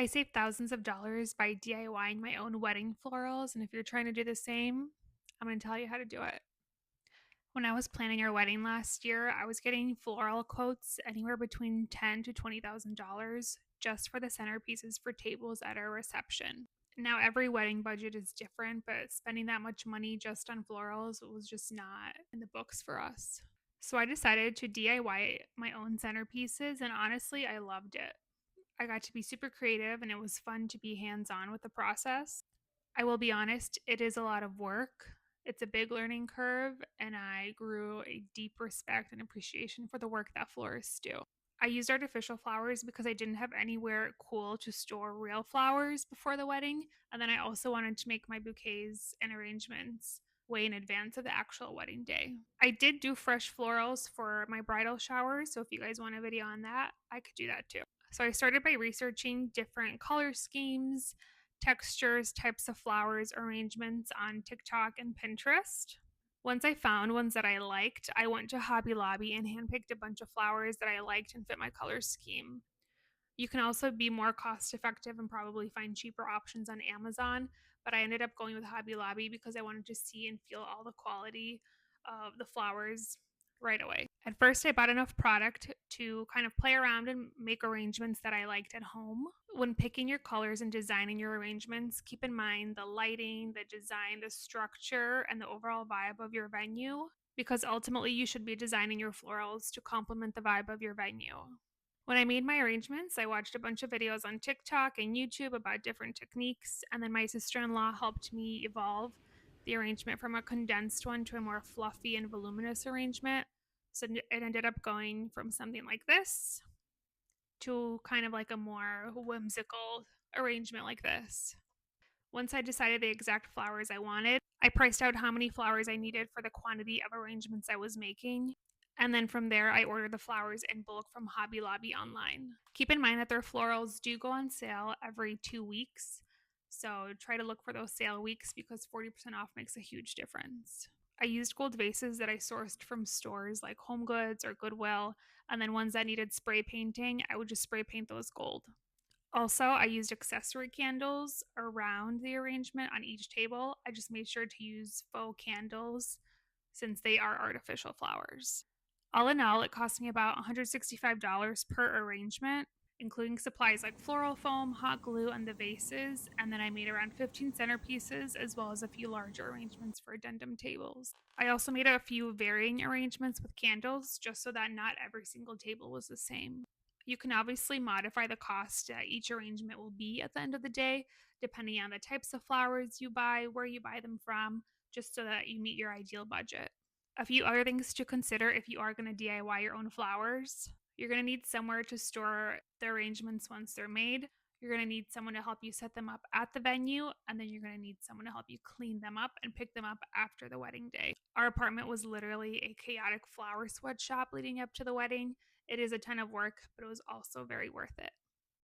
I saved thousands of dollars by DIYing my own wedding florals, and if you're trying to do the same, I'm going to tell you how to do it. When I was planning our wedding last year, I was getting floral quotes anywhere between $10 to $20,000 just for the centerpieces for tables at our reception. Now every wedding budget is different, but spending that much money just on florals was just not in the books for us. So I decided to DIY my own centerpieces, and honestly, I loved it. I got to be super creative and it was fun to be hands on with the process. I will be honest, it is a lot of work. It's a big learning curve, and I grew a deep respect and appreciation for the work that florists do. I used artificial flowers because I didn't have anywhere cool to store real flowers before the wedding, and then I also wanted to make my bouquets and arrangements way in advance of the actual wedding day. I did do fresh florals for my bridal shower, so if you guys want a video on that, I could do that too. So I started by researching different color schemes, textures, types of flowers, arrangements on TikTok and Pinterest. Once I found ones that I liked, I went to Hobby Lobby and handpicked a bunch of flowers that I liked and fit my color scheme. You can also be more cost effective and probably find cheaper options on Amazon, but I ended up going with Hobby Lobby because I wanted to see and feel all the quality of the flowers right away. At first, I bought enough product to kind of play around and make arrangements that I liked at home. When picking your colors and designing your arrangements, keep in mind the lighting, the design, the structure, and the overall vibe of your venue, because ultimately you should be designing your florals to complement the vibe of your venue. When I made my arrangements, I watched a bunch of videos on TikTok and YouTube about different techniques, and then my sister in law helped me evolve the arrangement from a condensed one to a more fluffy and voluminous arrangement. So it ended up going from something like this to kind of like a more whimsical arrangement like this. Once I decided the exact flowers I wanted, I priced out how many flowers I needed for the quantity of arrangements I was making. And then from there, I ordered the flowers in bulk from Hobby Lobby online. Keep in mind that their florals do go on sale every 2 weeks. So try to look for those sale weeks because 40% off makes a huge difference. I used gold vases that I sourced from stores like Home Goods or Goodwill, and then ones that needed spray painting, I would just spray paint those gold. Also, I used accessory candles around the arrangement on each table. I just made sure to use faux candles since they are artificial flowers. All in all, it cost me about $165 per arrangement, including supplies like floral foam, hot glue, and the vases. And then I made around 15 centerpieces as well as a few larger arrangements for addendum tables. I also made a few varying arrangements with candles just so that not every single table was the same. You can obviously modify the cost that each arrangement will be at the end of the day, depending on the types of flowers you buy, where you buy them from, just so that you meet your ideal budget. A few other things to consider if you are going to DIY your own flowers. You're going to need somewhere to store the arrangements once they're made. You're going to need someone to help you set them up at the venue, and then you're going to need someone to help you clean them up and pick them up after the wedding day. Our apartment was literally a chaotic flower sweatshop leading up to the wedding. It is a ton of work, but it was also very worth it.